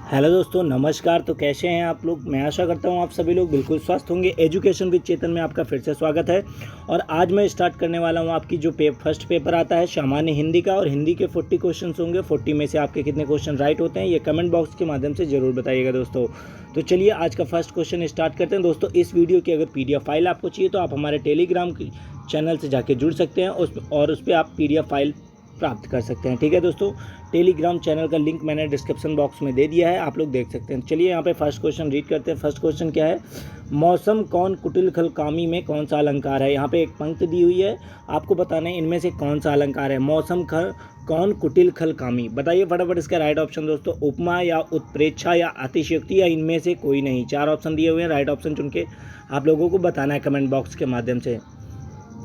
Hello दोस्तों, नमस्कार। तो कैसे हैं आप लोग? मैं आशा करता हूं आप सभी लोग बिल्कुल स्वस्थ होंगे। एजुकेशन विद चेतन में आपका फिर से स्वागत है। और आज मैं स्टार्ट करने वाला हूं आपकी जो फर्स्ट पेपर आता है सामान्य हिंदी का। और हिंदी के 40 क्वेश्चन होंगे। 40 में से आपके कितने क्वेश्चन राइट होते हैं ये कमेंट बॉक्स के माध्यम से ज़रूर बताइएगा दोस्तों। तो चलिए आज का फर्स्ट क्वेश्चन स्टार्ट करते हैं दोस्तों। इस वीडियो की अगर PDF फाइल आपको चाहिए तो आप हमारे टेलीग्राम चैनल से जाके जुड़ सकते हैं और उस पर आप PDF फाइल प्राप्त कर सकते हैं। ठीक है दोस्तों, टेलीग्राम चैनल का लिंक मैंने डिस्क्रिप्शन बॉक्स में दे दिया है, आप लोग देख सकते हैं। चलिए यहाँ पे फर्स्ट क्वेश्चन रीड करते हैं। फर्स्ट क्वेश्चन क्या है? मौसम कौन कुटिल खल कामी में कौन सा अलंकार है? यहाँ पे एक पंक्ति दी हुई है, आपको बताना है इनमें से कौन सा अलंकार है। मौसम कौन कुटिल खल कामी, बताइए फटाफट इसका राइट ऑप्शन दोस्तों। उपमा या उत्प्रेक्षा या अतिशयोक्ति या इनमें से कोई नहीं। 4 ऑप्शन दिए हुए हैं, राइट ऑप्शन चुन के आप लोगों को बताना है कमेंट बॉक्स के माध्यम से।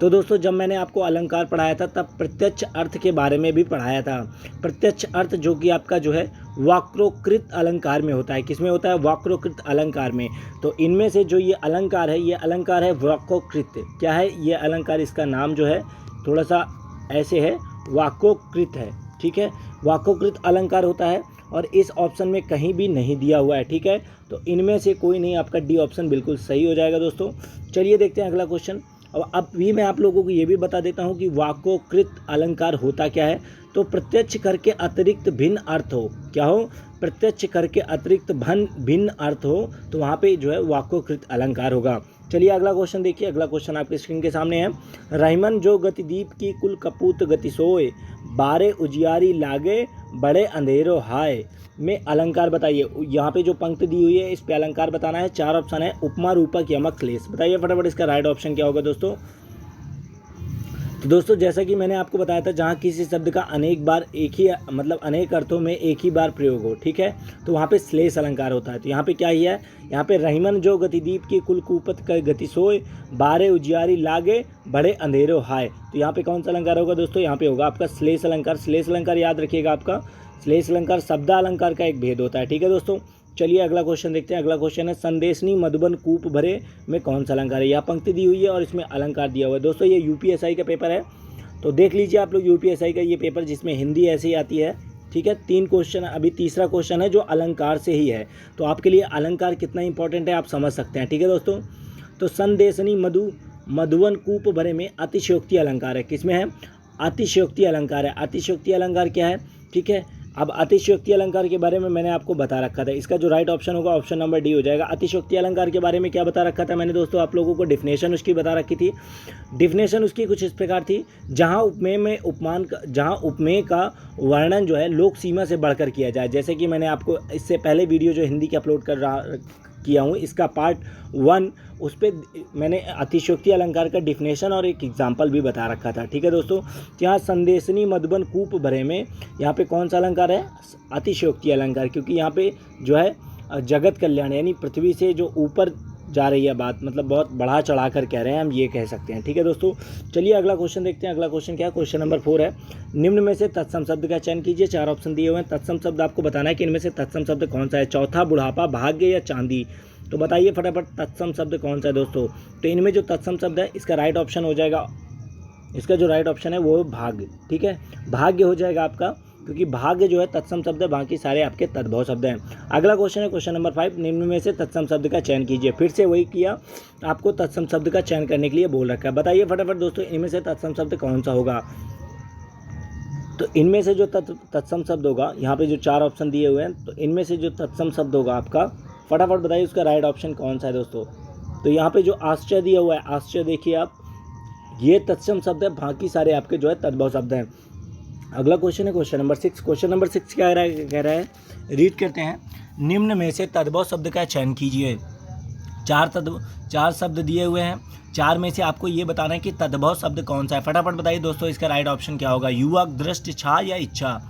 तो दोस्तों जब मैंने आपको अलंकार पढ़ाया था तब प्रत्यक्ष अर्थ के बारे में भी पढ़ाया था। प्रत्यक्ष अर्थ जो कि आपका जो है वाक्रोकृत अलंकार में होता है। किसमें होता है? वाक्रोकृत अलंकार में। तो इनमें से जो ये अलंकार है, ये अलंकार है वाक्योकृत। क्या है ये अलंकार? इसका नाम जो है थोड़ा सा ऐसे है, वाक्योकृत है। ठीक है, वाक्योकृत अलंकार होता है और इस ऑप्शन में कहीं भी नहीं दिया हुआ है। ठीक है, तो इनमें से कोई नहीं, आपका डी ऑप्शन बिल्कुल सही हो जाएगा दोस्तों। चलिए देखते हैं अगला क्वेश्चन। और अब भी मैं आप लोगों को ये भी बता देता हूँ कि वाक्योकृत अलंकार होता क्या है। तो प्रत्यक्ष कर के अतिरिक्त भिन्न अर्थ हो। क्या हो? प्रत्यक्ष कर के अतिरिक्त भिन्न अर्थ हो तो वहाँ पे जो है वाक्योकृत अलंकार होगा। चलिए अगला क्वेश्चन देखिए। अगला क्वेश्चन आपके स्क्रीन के सामने है। रहीमन जो गतिदीप की कुल कपूत गति सोए, बारे उजियारी लागे बड़े अंधेरो हाय में अलंकार बताइए। यहाँ पे जो पंक्ति दी हुई है इस पे अलंकार बताना है। 4 ऑप्शन है, उपमा, रूपक, यमक, क्लेश। बताइए फटाफट इसका राइट ऑप्शन क्या होगा दोस्तों। तो दोस्तों जैसा कि मैंने आपको बताया था, जहाँ किसी शब्द का अनेक बार एक ही मतलब अनेक अर्थों में एक ही बार प्रयोग हो, ठीक है, तो वहाँ पे श्लेष अलंकार होता है। तो यहाँ पे क्या ही है? यहाँ पे रहीमन जो गतिदीप की कुल कूपत कर गति सोए, बारे उजियारी लागे बड़े अंधेरो हाय। तो यहाँ पे कौन सा अलंकार होगा दोस्तों? यहाँ पे होगा आपका श्लेष अलंकार। श्लेष अलंकार याद रखिएगा आपका। श्लेष अलंकार शब्दालंकार का एक भेद होता है। ठीक है दोस्तों, चलिए अगला क्वेश्चन देखते हैं। अगला क्वेश्चन है संदेशनी मधुबन कूप भरे में कौन सा अलंकार है? यह पंक्ति दी हुई है और इसमें अलंकार दिया हुआ है। दोस्तों ये UPSI का पेपर है, तो देख लीजिए आप लोग UPSI का ये पेपर जिसमें हिंदी ऐसे ही आती है। ठीक है, 3 क्वेश्चन, अभी तीसरा क्वेश्चन है जो अलंकार से ही है। तो आपके लिए अलंकार कितना इंपॉर्टेंट है आप समझ सकते हैं। ठीक है दोस्तों, तो संदेशनी मधुवन कूप भरे में अतिशयोक्ति अलंकार है। किसमें है? अतिशयोक्ति अलंकार है। अतिशयोक्ति अलंकार क्या है? ठीक है, अब अतिशयोक्ति अलंकार के बारे में मैंने आपको बता रखा था। इसका जो राइट ऑप्शन होगा ऑप्शन नंबर डी हो जाएगा। अतिशयोक्ति अलंकार के बारे में क्या बता रखा था मैंने दोस्तों? आप लोगों को डिफिनेशन उसकी बता रखी थी। डिफिनेशन उसकी कुछ इस प्रकार थी, जहां उपमेय का वर्णन जो है लोक सीमा से बढ़कर किया जाए। जैसे कि मैंने आपको इससे पहले वीडियो जो हिंदी की अपलोड किया हूँ, इसका पार्ट 1, उस पर मैंने अतिशयोक्ति अलंकार का डिफिनेशन और एक एग्जाम्पल भी बता रखा था। ठीक है दोस्तों, यहाँ संदेशनी मधुबन कूप भरे में यहाँ पे कौन सा अलंकार है? अतिशयोक्ति अलंकार, क्योंकि यहाँ पे जो है जगत कल्याण यानी पृथ्वी से जो ऊपर जा रही है बात, मतलब बहुत बढ़ा चढ़ा कर कह रहे हैं, हम ये कह सकते हैं। ठीक है दोस्तों, चलिए अगला क्वेश्चन देखते हैं। अगला क्वेश्चन क्या है? क्वेश्चन नंबर 4 है, निम्न में से तत्सम शब्द का चयन कीजिए। 4 ऑप्शन दिए हुए हैं। तत्सम शब्द आपको बताना है कि इनमें से तत्सम शब्द कौन सा है। चौथा, बुढ़ापा, भाग्य या चांदी। तो बताइए फटाफट तत्सम शब्द कौन सा है दोस्तों। तो इनमें जो तत्सम शब्द है इसका राइट ऑप्शन हो जाएगा, इसका जो राइट ऑप्शन है वो भाग्य। ठीक है, भाग्य हो जाएगा आपका, क्योंकि भाग्य जो है तत्सम शब्द है, बाकी सारे आपके तद्भव शब्द हैं। अगला क्वेश्चन है क्वेश्चन नंबर 5, निम्न में से तत्सम शब्द का चयन कीजिए। फिर से वही किया, आपको तत्सम शब्द का चयन करने के लिए बोल रखा है। बताइए फटाफट दोस्तों इनमें से तत्सम शब्द कौन सा होगा। तो इनमें से जो तत्सम शब्द होगा, यहाँ पे जो 4 ऑप्शन दिए हुए हैं, तो इनमें से जो तत्सम शब्द होगा आपका, फटाफट बताइए उसका राइट ऑप्शन कौन सा है दोस्तों। तो यहाँ पे जो आश्चर्य दिया हुआ है, आश्चर्य देखिए आप, ये तत्सम शब्द है, बाकी सारे आपके जो है तद्भव शब्द हैं। अगला क्वेश्चन है क्वेश्चन नंबर 6। क्वेश्चन नंबर 6 क्या कह रहा है? रीड करते हैं। निम्न में से तद्भव शब्द का चयन कीजिए। 4 शब्द दिए हुए हैं, 4 में से आपको ये बताना है कि तद्भव शब्द कौन सा है। फटाफट बताइए दोस्तों इसका राइट ऑप्शन क्या होगा। युवक, दृष्ट, छा या इच्छा।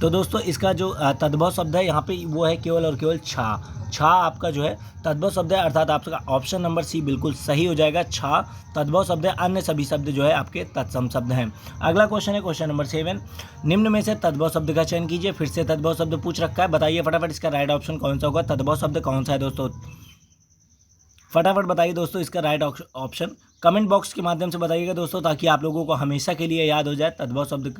तो दोस्तों इसका जो तद्भव शब्द है यहाँ पे वो है केवल और केवल छा। छा आपका जो है तद्भव शब्द है, अर्थात आपका ऑप्शन नंबर सी बिल्कुल सही हो जाएगा। छा तद्भव शब्द है, अन्य सभी शब्द जो है आपके तत्सम शब्द हैं। अगला क्वेश्चन है क्वेश्चन नंबर 7, निम्न में से तद्भव शब्द का चयन कीजिए। फिर से तद्भव शब्द पूछ रखा है, बताइए फटाफट इसका राइट ऑप्शन कौन सा होगा। तद्भव शब्द कौन सा है दोस्तों? फटाफट बताइए दोस्तों इसका राइट ऑप्शन कमेंट बॉक्स के माध्यम से बताइएगा दोस्तों, ताकि आप लोगों को हमेशा के लिए याद हो जाए तद्भव शब्द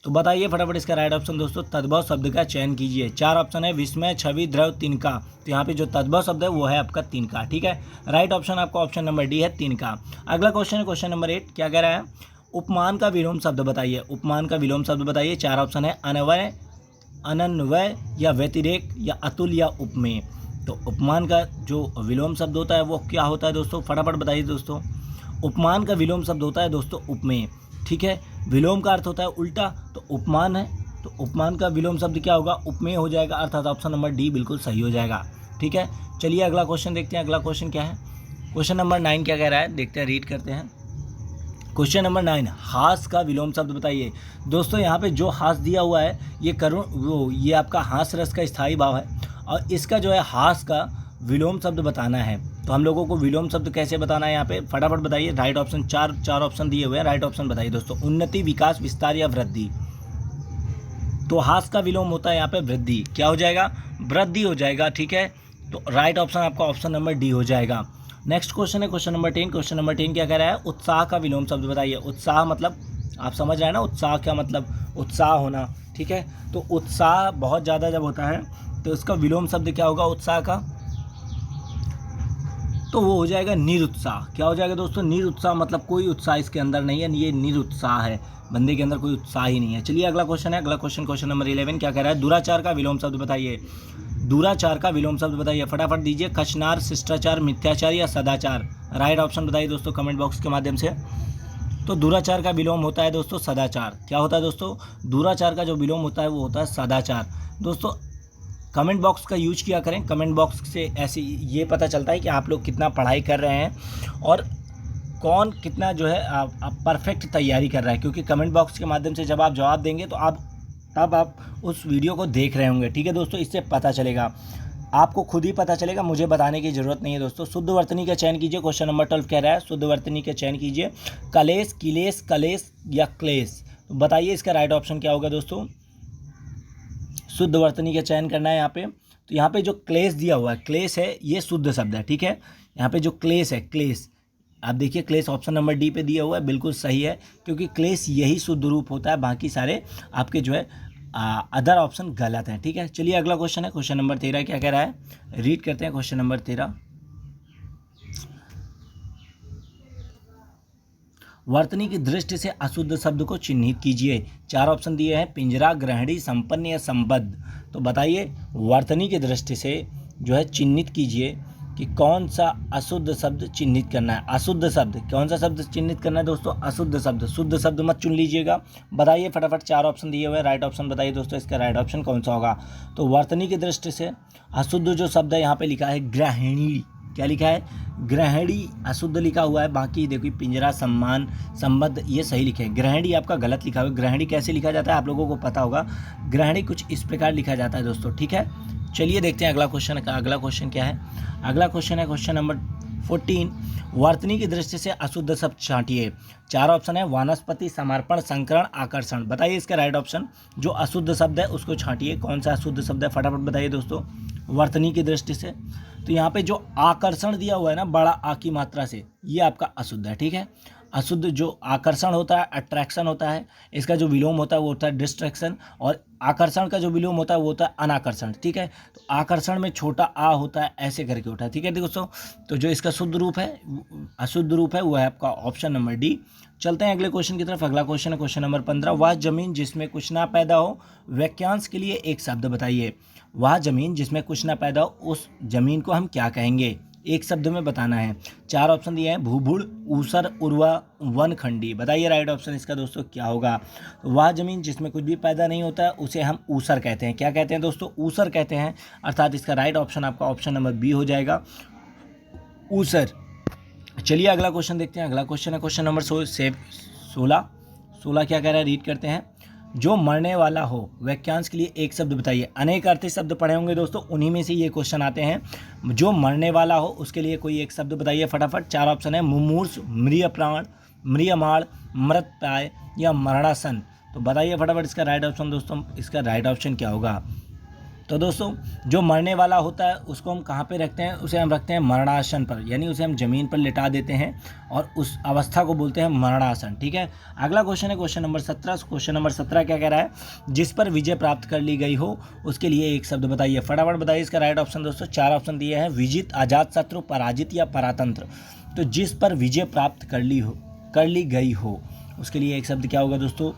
तो बताइए फटाफट इसका राइट ऑप्शन दोस्तों। तद्भव शब्द का चयन कीजिए। 4 ऑप्शन है, विस्मय, छवि, द्रव, तिनका। तो यहाँ पे जो तद्भव शब्द है वो है आपका तिनका। ठीक है, राइट ऑप्शन आपका ऑप्शन नंबर डी है, तिनका। अगला क्वेश्चन है क्वेश्चन नंबर 8। क्या कह रहा है? उपमान का विलोम शब्द बताइए। उपमान का विलोम शब्द बताइए। 4 ऑप्शन है, अनवय, अनन्वय या व्यतिरेक या अतुल या उपमेय। तो उपमान का जो विलोम शब्द होता है वो क्या होता है दोस्तों? फटाफट बताइए दोस्तों। उपमान का विलोम शब्द होता है दोस्तों उपमेय। ठीक है, विलोम का अर्थ होता है उल्टा, तो उपमान है, तो उपमान का विलोम शब्द क्या होगा? उपमेय हो जाएगा, अर्थात ऑप्शन नंबर डी बिल्कुल सही हो जाएगा। ठीक है, चलिए अगला क्वेश्चन देखते हैं। अगला क्वेश्चन क्या है? क्वेश्चन नंबर 9 क्या कह रहा है, देखते हैं, रीड करते हैं। क्वेश्चन नंबर 9, हास का विलोम शब्द बताइए। दोस्तों यहाँ पे जो हास दिया हुआ है ये ये आपका हास रस का स्थायी भाव है, और इसका जो है हास का विलोम शब्द बताना है। तो हम लोगों को विलोम शब्द कैसे बताना है यहाँ पे फटाफट बताइए। राइट ऑप्शन चार ऑप्शन दिए हुए हैं, राइट ऑप्शन बताइए दोस्तों। उन्नति, विकास, विस्तार या वृद्धि। तो हास का विलोम होता है यहाँ पे वृद्धि। क्या हो जाएगा? वृद्धि हो जाएगा। ठीक है, तो राइट ऑप्शन आपका ऑप्शन नंबर डी हो जाएगा। नेक्स्ट क्वेश्चन है क्वेश्चन नंबर 10। क्वेश्चन नंबर 10 क्या कह रहा है? उत्साह का विलोम शब्द बताइए। उत्साह मतलब आप समझ रहे हैं ना, उत्साह क्या मतलब? उत्साह होना। ठीक है, तो उत्साह बहुत ज़्यादा जब होता है तो इसका विलोम शब्द क्या होगा उत्साह का? तो वो हो जाएगा निरुत्साह। क्या हो जाएगा दोस्तों? निरुत्साह मतलब कोई उत्साह इसके अंदर नहीं है, ये निरुत्साह है, बंदे के अंदर कोई उत्साह ही नहीं है। चलिए अगला क्वेश्चन है। अगला क्वेश्चन क्वेश्चन नंबर 11 क्या कह रहा है? दुराचार का विलोम शब्द बताइए। दुराचार का विलोम शब्द बताइए, फटाफट दीजिए। कचनार, शिष्टाचार, मिथ्याचार या सदाचार। राइट ऑप्शन बताइए दोस्तों कमेंट बॉक्स के माध्यम से। तो दुराचार का विलोम होता है दोस्तों सदाचार। क्या होता है दोस्तों? दुराचार का जो विलोम होता है वो होता है सदाचार। दोस्तों कमेंट बॉक्स का यूज किया करें, कमेंट बॉक्स से ऐसे ये पता चलता है कि आप लोग कितना पढ़ाई कर रहे हैं और कौन कितना जो है आप परफेक्ट तैयारी कर रहा है, क्योंकि कमेंट बॉक्स के माध्यम से जब आप जवाब देंगे तो तब आप उस वीडियो को देख रहे होंगे। ठीक है दोस्तों, इससे पता चलेगा, आपको खुद ही पता चलेगा, मुझे बताने की ज़रूरत नहीं है दोस्तों। शुद्ध वर्तनी का चयन कीजिए। क्वेश्चन नंबर 12 कह रहा है शुद्ध वर्तनी का चयन कीजिए। कलेश, किलेश, कलेश या क्लेश। तो बताइए इसका राइट ऑप्शन क्या होगा दोस्तों? शुद्ध वर्तनी का चयन करना है यहाँ पे। तो यहाँ पे जो क्लेश दिया हुआ है, क्लेश है, ये शुद्ध शब्द है। ठीक है, यहाँ पे जो क्लेश है, क्लेश, आप देखिए क्लेश ऑप्शन नंबर डी पे दिया हुआ है, बिल्कुल सही है, क्योंकि क्लेश यही शुद्ध रूप होता है, बाकी सारे आपके जो है अदर ऑप्शन गलत हैं। ठीक है, चलिए अगला क्वेश्चन है क्वेश्चन नंबर 13 क्या कह रहा है, रीड करते हैं। क्वेश्चन नंबर 13, वर्तनी की दृष्टि से अशुद्ध शब्द को चिन्हित कीजिए। 4 ऑप्शन दिए हैं, पिंजरा, ग्रहणी, संपन्न या संबद्ध। तो बताइए वर्तनी की दृष्टि से जो है चिन्हित कीजिए कि कौन सा अशुद्ध शब्द चिन्हित करना है। अशुद्ध शब्द, कौन सा शब्द चिन्हित करना है दोस्तों? अशुद्ध शब्द। शुद्ध शब्द मत चुन लीजिएगा। बताइए फटाफट, 4 ऑप्शन दिए हुए हैं, राइट ऑप्शन बताइए दोस्तों, इसका राइट ऑप्शन कौन सा होगा। तो वर्तनी की दृष्टि से अशुद्ध जो शब्द है यहाँ पे लिखा है ग्रहणी। क्या लिखा है? ग्रहणी अशुद्ध लिखा हुआ है, बाकी देखिए पिंजरा, सम्मान, संबद्ध ये सही लिखे हैं। ग्रहणी आपका गलत लिखा हुआ है। ग्रहणी कैसे लिखा जाता है आप लोगों को पता होगा, ग्रहणी कुछ इस प्रकार लिखा जाता है दोस्तों। ठीक है, चलिए देखते हैं अगला क्वेश्चन का। अगला क्वेश्चन क्या है? अगला क्वेश्चन है क्वेश्चन नंबर 14, वर्तनी की दृष्टि से अशुद्ध शब्द छांटिए। 4 ऑप्शन है, वानस्पति, समर्पण, संकरण, आकर्षण। बताइए इसका राइट ऑप्शन। जो अशुद्ध शब्द है उसको छांटिए, कौन सा अशुद्ध शब्द है फटाफट बताइए दोस्तों वर्तनी की दृष्टि से। तो यहाँ पे जो आकर्षण दिया हुआ है ना, बड़ा आ की मात्रा से, ये आपका अशुद्ध है। ठीक है, अशुद्ध जो आकर्षण होता है, अट्रैक्शन होता है, इसका जो विलोम होता है वो होता है डिस्ट्रैक्शन, और आकर्षण का जो विलोम होता है वो होता है अनाकर्षण। ठीक है, तो आकर्षण में छोटा आ होता है, ऐसे करके होता है। ठीक है दोस्तों, तो जो इसका शुद्ध रूप है, अशुद्ध रूप है, वो है आपका ऑप्शन नंबर डी। चलते हैं अगले क्वेश्चन की तरफ। अगला क्वेश्चन है क्वेश्चन नंबर 15, वह जमीन जिसमें कुछ ना पैदा हो, वाक्यांश के लिए एक शब्द बताइए। वह जमीन जिसमें कुछ ना पैदा हो, उस जमीन को हम क्या कहेंगे? एक शब्द में बताना है। 4 ऑप्शन दिए हैं, भूभुड़, ऊसर, उर्वा, वनखंडी। बताइए राइट ऑप्शन इसका दोस्तों क्या होगा। तो वह जमीन जिसमें कुछ भी पैदा नहीं होता है उसे हम ऊसर कहते हैं। क्या कहते हैं दोस्तों? ऊसर कहते हैं, अर्थात इसका राइट ऑप्शन आपका ऑप्शन नंबर बी हो जाएगा, ऊसर। चलिए अगला क्वेश्चन देखते हैं। अगला क्वेश्चन है क्वेश्चन नंबर 16 क्या कह रहा है, रीड करते हैं। जो मरने वाला हो, वाक्यांश के लिए एक शब्द बताइए। अनेक अर्थी शब्द पढ़े होंगे दोस्तों, उन्हीं में से ये क्वेश्चन आते हैं। जो मरने वाला हो उसके लिए कोई एक शब्द बताइए फटाफट। 4 ऑप्शन है, मुमूर्ष, म्रियप्राण, म्रियमाण, मृतप्राय या मरणासन। तो बताइए फटाफट इसका राइट ऑप्शन दोस्तों, इसका राइट ऑप्शन क्या होगा। तो दोस्तों जो मरने वाला होता है उसको हम कहाँ पे रखते हैं, उसे हम रखते हैं मरणासन पर, यानी उसे हम ज़मीन पर लिटा देते हैं और उस अवस्था को बोलते हैं मरणासन। ठीक है, अगला क्वेश्चन है क्वेश्चन नंबर 17। क्वेश्चन नंबर 17 क्या कह रहा है, जिस पर विजय प्राप्त कर ली गई हो उसके लिए एक शब्द बताइए। फटाफट बताइए इसका राइट ऑप्शन दोस्तों, 4 ऑप्शन दिए हैं, विजित, अजातशत्रु, पराजित या परातंत्र। तो जिस पर विजय प्राप्त कर ली गई हो उसके लिए एक शब्द क्या होगा दोस्तों,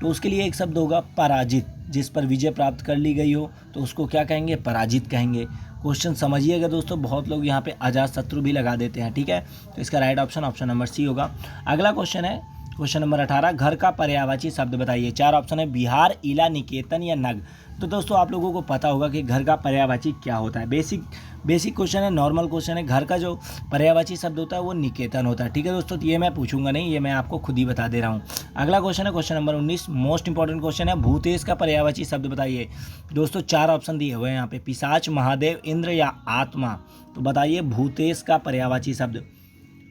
तो उसके लिए एक शब्द होगा पराजित। जिस पर विजय प्राप्त कर ली गई हो तो उसको क्या कहेंगे, पराजित कहेंगे। क्वेश्चन समझिएगा दोस्तों, बहुत लोग यहाँ पे अजातशत्रु भी लगा देते हैं। ठीक है, तो इसका right option option number C होगा। अगला क्वेश्चन है क्वेश्चन नंबर 18, घर का पर्यायवाची शब्द बताइए। 4 ऑप्शन है, बिहार, इला, निकेतन या नग। तो दोस्तों आप लोगों को पता होगा कि घर का पर्यायवाची क्या होता है। बेसिक क्वेश्चन है, नॉर्मल क्वेश्चन है। घर का जो पर्यायवाची शब्द होता है वो निकेतन होता है। ठीक है दोस्तों, तो ये मैं पूछूंगा नहीं, ये मैं आपको खुद ही बता दे रहा हूँ। अगला क्वेश्चन है question number 19, most important question है, भूतेश का पर्यायवाची शब्द बताइए। दोस्तों 4 ऑप्शन दिए हुए हैं यहाँ पे, पिशाच, महादेव, इंद्र या आत्मा। तो बताइए भूतेश का पर्यायवाची शब्द।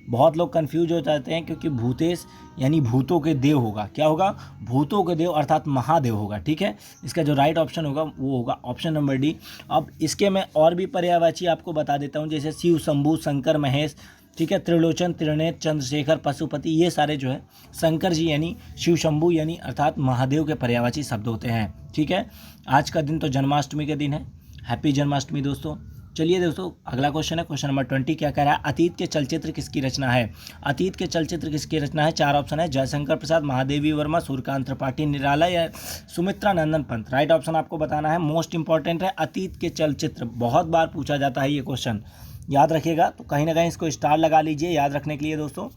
बहुत लोग कंफ्यूज हो जाते हैं क्योंकि भूतेश यानी भूतों के देव होगा। क्या होगा, भूतों के देव अर्थात महादेव होगा। ठीक है, इसका जो राइट ऑप्शन होगा वो होगा ऑप्शन नंबर डी। अब इसके मैं और भी पर्यायवाची आपको बता देता हूँ, जैसे शिव, शंभु, शंकर, महेश, ठीक है, त्रिलोचन, त्रिनेत्र, चंद्रशेखर, पशुपति, ये सारे जो है शंकर जी यानी शिव शंभु यानी अर्थात महादेव के पर्यायवाची शब्द होते हैं। ठीक है, आज का दिन तो जन्माष्टमी के दिन है, हैप्पी जन्माष्टमी दोस्तों। चलिए दोस्तों अगला क्वेश्चन है क्वेश्चन नंबर 20, क्या कह रहा है, अतीत के चलचित्र किसकी रचना है। अतीत के चलचित्र किसकी रचना है। 4 ऑप्शन है, जयशंकर प्रसाद, महादेवी वर्मा, सूर्यकांत त्रिपाठी निराला या सुमित्रा नंदन पंत। राइट ऑप्शन आपको बताना है, मोस्ट इंपॉर्टेंट है अतीत के चलचित्र। बहुत बार पूछा जाता है ये क्वेश्चन, याद रखिएगा, तो कहीं ना कहीं इसको स्टार लगा लीजिए याद रखने के लिए दोस्तों।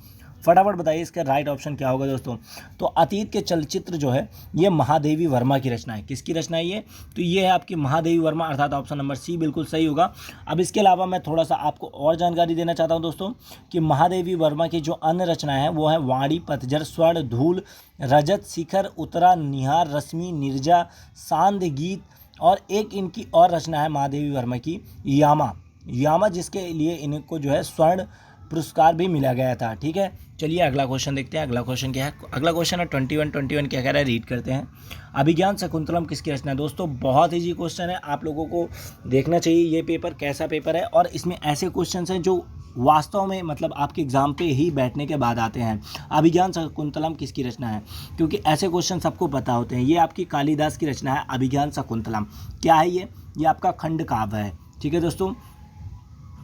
फटाफट बताइए इसका राइट ऑप्शन क्या होगा दोस्तों। तो अतीत के चलचित्र जो है ये महादेवी वर्मा की रचना है। किसकी रचना है ये, तो ये है आपकी महादेवी वर्मा अर्थात ऑप्शन नंबर सी बिल्कुल सही होगा। अब इसके अलावा मैं थोड़ा सा आपको और जानकारी देना चाहता हूं दोस्तों कि महादेवी वर्मा की जो अन्य रचनाएं हैं वो है वाणी, पतझर, स्वर्ण, धूल, रजत, शिखर, उत्तरा, निहार, रश्मि, निर्जा, सांद, गीत और एक इनकी और रचना है महादेवी वर्मा की यामा, जिसके लिए इनको जो है स्वर्ण पुरस्कार भी मिला गया था। ठीक है, चलिए अगला क्वेश्चन देखते हैं। अगला क्वेश्चन क्या है, अगला क्वेश्चन है 21 क्या कह रहा है, रीड करते हैं। अभिज्ञान शकुंतलम किसकी रचना है। दोस्तों बहुत ईजी क्वेश्चन है, आप लोगों को देखना चाहिए ये पेपर कैसा पेपर है, और इसमें ऐसे क्वेश्चन हैं जो वास्तव में मतलब आपके एग्जाम पे ही बैठने के बाद आते हैं। अभिज्ञान शकुंतलम किसकी रचना है, क्योंकि ऐसे क्वेश्चन सबको पता होते हैं। ये आपकी कालिदास की रचना है अभिज्ञान शकुंतलम। क्या है ये आपका खंड काव्य है। ठीक है दोस्तों,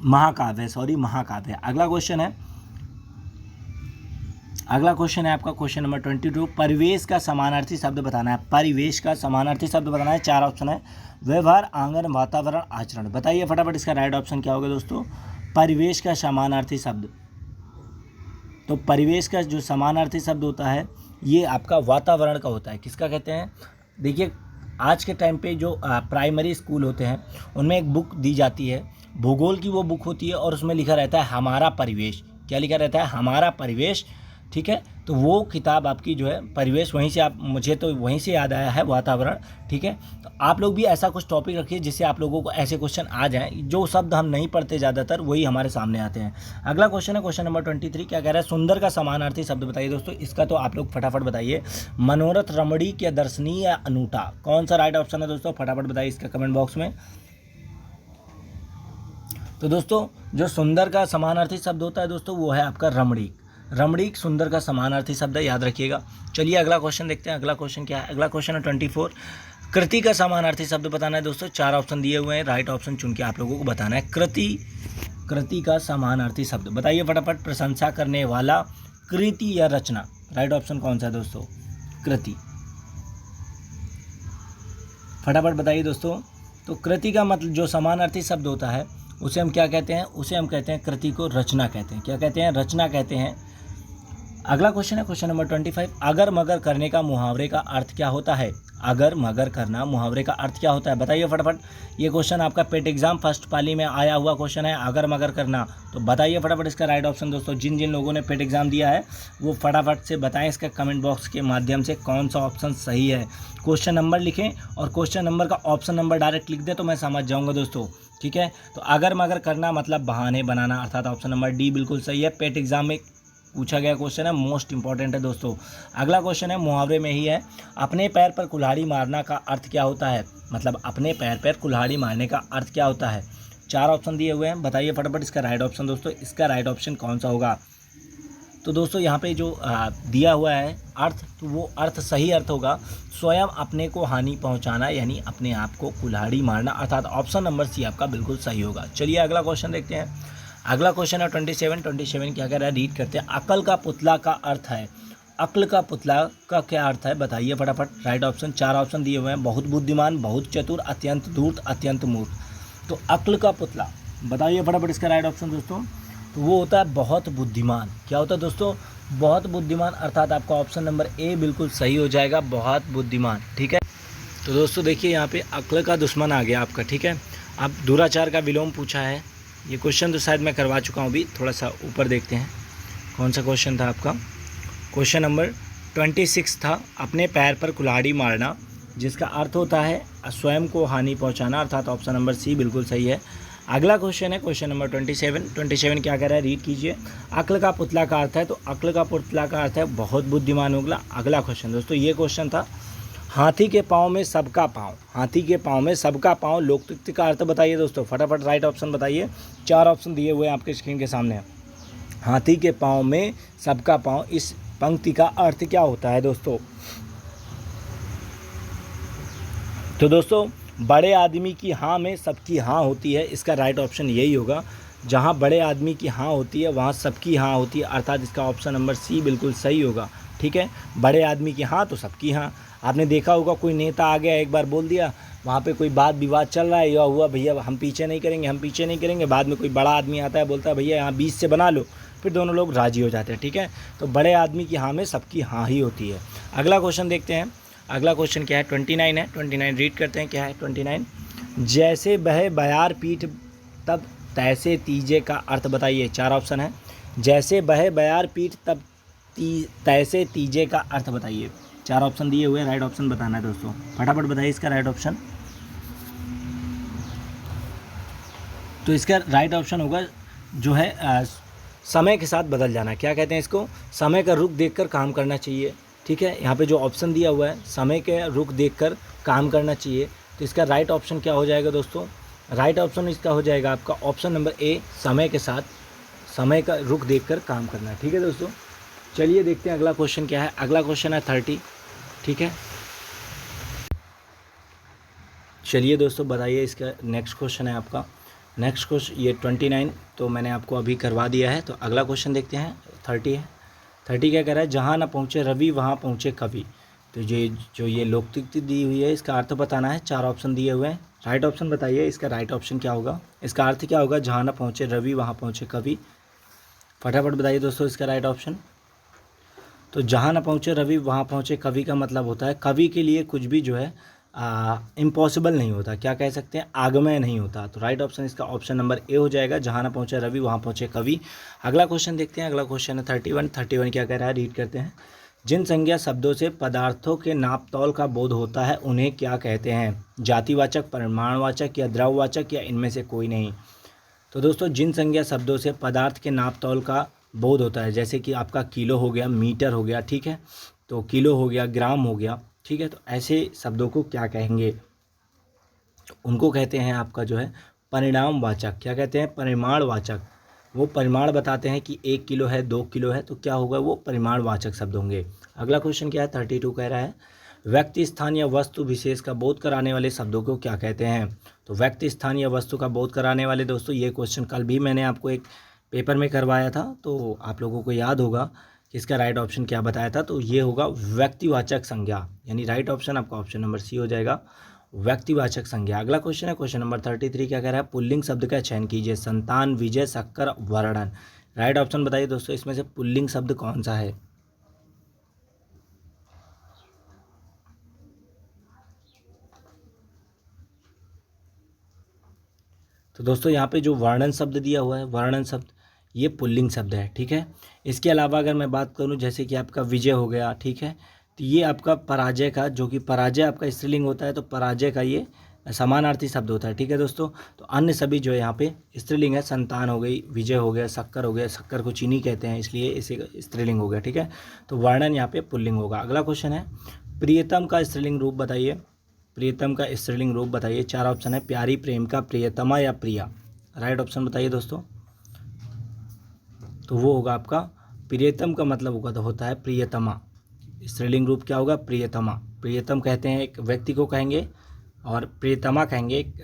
महाकाव्य अगला क्वेश्चन है आपका क्वेश्चन नंबर 22, परिवेश का समानार्थी शब्द बताना है। परिवेश का समानार्थी शब्द बताना है। 4 ऑप्शन है, व्यवहार, आंगन, वातावरण, आचरण। बताइए फटाफट इसका राइट ऑप्शन क्या होगा दोस्तों। परिवेश का समानार्थी शब्द, तो परिवेश का जो समानार्थी शब्द होता है ये आपका वातावरण का होता है। किसका कहते हैं, देखिए आज के टाइम पे जो प्राइमरी स्कूल होते हैं उनमें एक बुक दी जाती है, भूगोल की वो बुक होती है, और उसमें लिखा रहता है हमारा परिवेश। क्या लिखा रहता है, हमारा परिवेश। ठीक है, तो वो किताब आपकी जो है परिवेश, वहीं से आप, मुझे तो वहीं से याद आया है वातावरण। ठीक है, तो आप लोग भी ऐसा कुछ टॉपिक रखिए जिससे आप लोगों को ऐसे क्वेश्चन आ जाएं, जो शब्द हम नहीं पढ़ते ज़्यादातर वही हमारे सामने आते हैं। अगला क्वेश्चन है क्वेश्चन नंबर 23, क्या कह रहा है, सुंदर का समानार्थी शब्द बताइए दोस्तों। इसका तो आप लोग फटाफट बताइए, मनोरथ, रमणीक या दर्शनीय या अनूठा। कौन सा राइट ऑप्शन है दोस्तों, फटाफट बताइए इसका कमेंट बॉक्स में। तो दोस्तों जो सुंदर का समानार्थी शब्द होता है दोस्तों वो है आपका रमणीक सुंदर का समानार्थी शब्द है, याद रखिएगा। चलिए अगला क्वेश्चन देखते हैं। अगला क्वेश्चन क्या है, अगला क्वेश्चन है 24, कृति का समानार्थी शब्द बताना है दोस्तों। 4 ऑप्शन दिए हुए हैं, राइट ऑप्शन चुन के आप लोगों को बताना है। कृति का समानार्थी शब्द बताइए फटाफट। प्रशंसा करने वाला, कृति या रचना। राइट ऑप्शन कौन सा है दोस्तों, कृति। फटाफट बताइए दोस्तों। तो कृति का मतलब जो समानार्थी शब्द होता है उसे हम क्या कहते हैं, उसे हम कहते हैं कृति को रचना कहते हैं। क्या कहते हैं, रचना कहते हैं। अगला क्वेश्चन है क्वेश्चन नंबर 25, अगर मगर करने का मुहावरे का अर्थ क्या होता है। अगर मगर करना मुहावरे का अर्थ क्या होता है, बताइए फटाफट। ये क्वेश्चन आपका पेट एग्जाम फर्स्ट पाली में आया हुआ क्वेश्चन है, अगर मगर करना। तो बताइए फटाफट इसका राइट ऑप्शन दोस्तों। जिन जिन लोगों ने पेट एग्जाम दिया है वो फटाफट से बताएं इसका कमेंट बॉक्स के माध्यम से कौन सा ऑप्शन सही है। क्वेश्चन नंबर लिखें और क्वेश्चन नंबर का ऑप्शन नंबर डायरेक्ट लिख दें तो मैं समझ जाऊँगा दोस्तों। ठीक है, तो अगर मगर करना मतलब बहाने बनाना, अर्थात ऑप्शन नंबर डी बिल्कुल सही है। पेट एग्जाम में पूछा गया क्वेश्चन है, मोस्ट इंपॉर्टेंट है दोस्तों। अगला क्वेश्चन है मुहावरे में ही है, अपने पैर पर कुल्हाड़ी मारना का अर्थ क्या होता है? मतलब अपने पैर पर कुल्हाड़ी मारने का अर्थ क्या होता है? 4 ऑप्शन दिए हुए हैं, बताइए फटाफट इसका राइट ऑप्शन दोस्तों। इसका राइट ऑप्शन कौन सा होगा? तो दोस्तों यहाँ पे जो दिया हुआ है अर्थ, तो वो अर्थ सही अर्थ होगा स्वयं अपने को हानि पहुँचाना, यानी अपने आप को कुल्हाड़ी मारना, अर्थात ऑप्शन नंबर सी आपका बिल्कुल सही होगा। चलिए अगला क्वेश्चन देखते हैं। अगला क्वेश्चन है 27 क्या कह रहा है, रीड करते हैं। अक्ल का पुतला का अर्थ है, अक्ल का पुतला का क्या अर्थ है? बताइए फटाफट राइट ऑप्शन। 4 ऑप्शन दिए हुए हैं, बहुत बुद्धिमान, बहुत चतुर, अत्यंत धूर्त, अत्यंत मूर्ख। तो अक्ल का पुतला, बताइए फटाफट इसका राइट ऑप्शन दोस्तों। तो वो होता है बहुत बुद्धिमान। क्या होता है दोस्तों? बहुत बुद्धिमान, अर्थात आपका ऑप्शन नंबर ए बिल्कुल सही हो जाएगा, बहुत बुद्धिमान। ठीक है, तो दोस्तों देखिए यहाँ पे अक्ल का दुश्मन आ गया आपका। ठीक है, अब दुराचार का विलोम पूछा है। ये क्वेश्चन तो शायद मैं करवा चुका हूँ, अभी थोड़ा सा ऊपर देखते हैं कौन सा क्वेश्चन था आपका। क्वेश्चन नंबर 26 था, अपने पैर पर कुल्हाड़ी मारना, जिसका अर्थ होता है स्वयं को हानि पहुँचाना, अर्थात ऑप्शन नंबर सी बिल्कुल सही है। अगला क्वेश्चन है क्वेश्चन नंबर 27 क्या कह रहा है, रीड कीजिए। अक्ल का पुतला का अर्थ है, तो अक्ल का पुतला का अर्थ है बहुत बुद्धिमान होगा। अगला क्वेश्चन दोस्तों, ये क्वेश्चन था, हाथी के पाँव में सबका पाँव, हाथी के पाँव में सबका पाँव लोकोक्ति का अर्थ बताइए दोस्तों, फटाफट राइट ऑप्शन बताइए। 4 ऑप्शन दिए हुए हैं आपके स्क्रीन के सामने। हाथी के पाँव में सबका पाँव, इस पंक्ति का अर्थ क्या होता है दोस्तों? तो दोस्तों बड़े आदमी की हाँ में सबकी हाँ होती है, इसका राइट ऑप्शन यही होगा। जहाँ बड़े आदमी की हाँ होती है वहाँ सबकी हाँ होती है, अर्थात इसका ऑप्शन नंबर सी बिल्कुल सही होगा। ठीक है, बड़े आदमी की हाँ तो सबकी हाँ। आपने देखा होगा कोई नेता आ गया, एक बार बोल दिया, वहाँ पे कोई बात विवाद चल रहा है, या हुआ भैया हम पीछे नहीं करेंगे, हम पीछे नहीं करेंगे, बाद में कोई बड़ा आदमी आता है बोलता है भैया यहाँ 20 से बना लो, फिर दोनों लोग राजी हो जाते हैं। ठीक है, तो बड़े आदमी की हाँ में सबकी हाँ ही होती है। अगला क्वेश्चन देखते हैं। अगला क्वेश्चन क्या है, 29 है। 29 रीड करते हैं, क्या है 29? जैसे बहे बयार पीठ तब तैसे तीजे का अर्थ बताइए। 4 ऑप्शन है, जैसे बहे बयार पीठ तब तैसे तीजे का अर्थ बताइए। 4 ऑप्शन दिए हुए, राइट ऑप्शन बताना है दोस्तों, फटाफट बताइए इसका राइट ऑप्शन। तो इसका राइट ऑप्शन होगा जो है समय के साथ बदल जाना। क्या कहते हैं इसको? समय का रुख देखकर काम करना चाहिए। ठीक है, यहाँ पे जो ऑप्शन दिया हुआ है समय के रुख देखकर काम करना चाहिए, तो इसका राइट ऑप्शन क्या हो जाएगा दोस्तों? राइट ऑप्शन इसका हो जाएगा आपका ऑप्शन नंबर ए, समय के साथ समय का रुख देखकर काम करना। ठीक है दोस्तों, चलिए देखते हैं अगला क्वेश्चन क्या है। अगला क्वेश्चन है 30। ठीक है, चलिए दोस्तों बताइए इसका नेक्स्ट क्वेश्चन है आपका। नेक्स्ट क्वेश्चन ये 29 तो मैंने आपको अभी करवा दिया है, तो अगला क्वेश्चन देखते हैं। 30 है। 30 क्या कह रहा है, जहाँ न पहुँचे रवि वहाँ पहुँचे कवि। तो ये लोकोक्ति दी हुई है, इसका अर्थ बताना है। 4 ऑप्शन दिए हुए हैं, राइट ऑप्शन बताइए इसका राइट ऑप्शन क्या होगा, इसका अर्थ क्या होगा? जहाँ न पहुँचे रवि वहाँ पहुँचे कवि। फटाफट बताइए दोस्तों इसका राइट ऑप्शन। तो जहाँ न पहुँचे रवि वहाँ पहुँचे कवि का मतलब होता है कवि के लिए कुछ भी जो है इम्पॉसिबल नहीं होता, क्या कह सकते हैं, आगमय नहीं होता। तो राइट ऑप्शन इसका ऑप्शन नंबर ए हो जाएगा, जहाँ ना पहुँचे रवि वहाँ पहुँचे कवि। अगला क्वेश्चन देखते हैं। अगला क्वेश्चन है 31 क्या कह रहा है, रीड करते हैं। जिन संज्ञा शब्दों से पदार्थों के नाप तौल का बोध होता है उन्हें क्या कहते हैं? जातिवाचक, परिमाणवाचक या द्रव्यवाचक या इनमें से कोई नहीं। तो दोस्तों जिन संज्ञा शब्दों से पदार्थ के नाप तौल का बोध होता है, जैसे कि आपका किलो हो गया, मीटर हो गया, ठीक है, तो किलो हो गया, ग्राम हो गया, ठीक है, तो ऐसे शब्दों को क्या कहेंगे? तो उनको कहते हैं आपका जो है परिणामवाचक। क्या कहते हैं? परिमाणवाचक। वो परिमाण बताते हैं कि 1 किलो है, 2 किलो है, तो क्या होगा? वो परिमाणवाचक शब्द होंगे। अगला क्वेश्चन क्या है, 32 कह रहा है व्यक्ति, स्थान या वस्तु विशेष का बोध कराने वाले शब्दों को क्या कहते हैं? तो व्यक्ति, स्थान या वस्तु का बोध कराने वाले, दोस्तों ये क्वेश्चन कल भी मैंने आपको एक पेपर में करवाया था, तो आप लोगों को याद होगा कि इसका राइट ऑप्शन क्या बताया था। तो ये होगा व्यक्तिवाचक संज्ञा, यानी राइट ऑप्शन आपका ऑप्शन नंबर सी हो जाएगा, व्यक्तिवाचक संज्ञा। अगला क्वेश्चन है क्वेश्चन नंबर 33 क्या कह रहा है, पुल्लिंग शब्द का चयन कीजिए। संतान, विजय, शक्कर, वर्णन। राइट ऑप्शन बताइए दोस्तों, इसमें से पुल्लिंग शब्द कौन सा है? तो दोस्तों यहाँ पे जो वर्णन शब्द दिया हुआ है, वर्णन शब्द, ये पुल्लिंग शब्द है, ठीक है। इसके अलावा अगर मैं बात करूँ, जैसे कि आपका विजय हो गया, ठीक है, तो ये आपका पराजय का, जो कि पराजय आपका स्त्रीलिंग होता है, तो पराजय का ये समानार्थी शब्द होता है, ठीक है दोस्तों। तो अन्य सभी जो है यहाँ पे स्त्रीलिंग है, संतान हो गई, विजय हो गया, शक्कर हो गया, शक्कर को चीनी कहते हैं इसलिए इसे स्त्रीलिंग हो गया, ठीक है। तो वर्णन यहाँ पे पुल्लिंग होगा। अगला क्वेश्चन है प्रियतम का स्त्रीलिंग रूप बताइए। प्रियतम का स्त्रीलिंग रूप बताइए। 4 ऑप्शन है, प्यारी, प्रेम का, प्रियतमा या प्रिया। राइट ऑप्शन बताइए दोस्तों। तो वो होगा आपका प्रियतम का मतलब होता है प्रियतमा। स्त्रीलिंग रूप क्या होगा? प्रियतमा। प्रियतम कहते हैं एक व्यक्ति को कहेंगे और प्रियतमा कहेंगे एक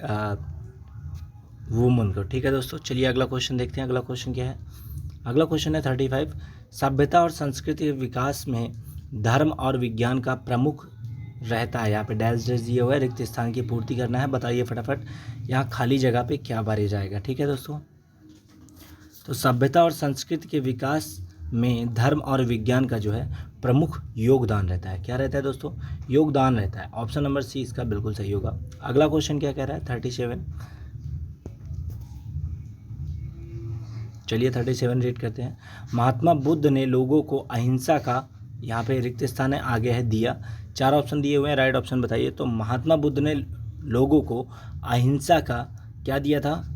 वुमन को, ठीक है दोस्तों। चलिए अगला क्वेश्चन देखते हैं। अगला क्वेश्चन क्या है? अगला क्वेश्चन है 35। सभ्यता और संस्कृति के विकास में धर्म और विज्ञान का प्रमुख रहता है। यहाँ पे डैश डैश दिया हुआ है, रिक्त स्थान की पूर्ति करना है। बताइए फटाफट यहाँ खाली जगह पे क्या भरे जाएगा, ठीक है दोस्तों। तो सभ्यता और संस्कृति के विकास में धर्म और विज्ञान का जो है प्रमुख योगदान रहता है। क्या रहता है दोस्तों? योगदान रहता है। ऑप्शन नंबर सी इसका बिल्कुल सही होगा। अगला क्वेश्चन क्या कह रहा है? 37। चलिए 37 रीड करते हैं। महात्मा बुद्ध ने लोगों को अहिंसा का, यहाँ पे रिक्त स्थान है, आगे है दिया। 4 ऑप्शन दिए हुए हैं, राइट ऑप्शन बताइए। तो महात्मा बुद्ध ने लोगों को अहिंसा का क्या दिया था?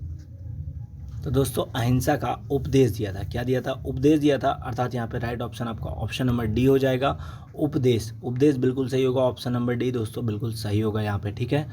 तो दोस्तों अहिंसा का उपदेश दिया था। क्या दिया था? उपदेश दिया था। अर्थात यहाँ पे राइट ऑप्शन आपका ऑप्शन नंबर डी हो जाएगा, उपदेश। उपदेश बिल्कुल सही होगा। ऑप्शन नंबर डी दोस्तों बिल्कुल सही होगा यहाँ पे, ठीक है।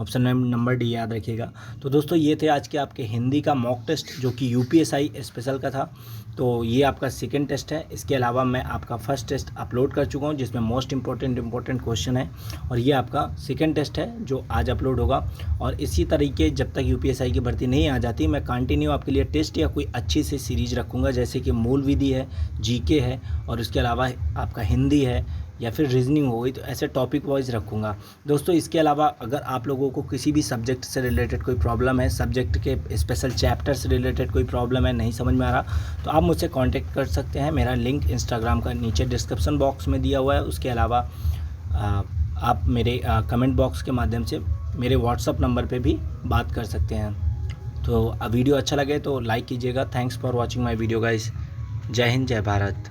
ऑप्शन नंबर डी याद रखिएगा। तो दोस्तों ये थे आज के आपके हिंदी का मॉक टेस्ट जो कि यूपीएसआई स्पेशल का था। तो ये आपका सेकंड टेस्ट है। इसके अलावा मैं आपका फर्स्ट टेस्ट अपलोड कर चुका हूँ जिसमें मोस्ट इंपॉर्टेंट क्वेश्चन है, और ये आपका सेकंड टेस्ट है जो आज अपलोड होगा। और इसी तरीके जब तक यूपीएसआई की भर्ती नहीं आ जाती मैं कंटिन्यू आपके लिए टेस्ट या कोई अच्छी सी सीरीज रखूँगा, जैसे कि मूल विधि है, जीके है, और उसके अलावा आपका हिंदी है या फिर रीजनिंग हो गई। तो ऐसे टॉपिक वाइज रखूँगा दोस्तों। इसके अलावा अगर आप लोगों को किसी भी सब्जेक्ट से रिलेटेड कोई प्रॉब्लम है, सब्जेक्ट के स्पेशल चैप्टर से रिलेटेड कोई प्रॉब्लम है, नहीं समझ में आ रहा, तो आप मुझसे कांटेक्ट कर सकते हैं। मेरा लिंक इंस्टाग्राम का नीचे डिस्क्रिप्शन बॉक्स में दिया हुआ है। उसके अलावा आप मेरे कमेंट बॉक्स के माध्यम से मेरे व्हाट्सअप नंबर पर भी बात कर सकते हैं। तो वीडियो अच्छा लगे तो लाइक कीजिएगा। Thanks for watching my video guys. जय हिंद, जय भारत।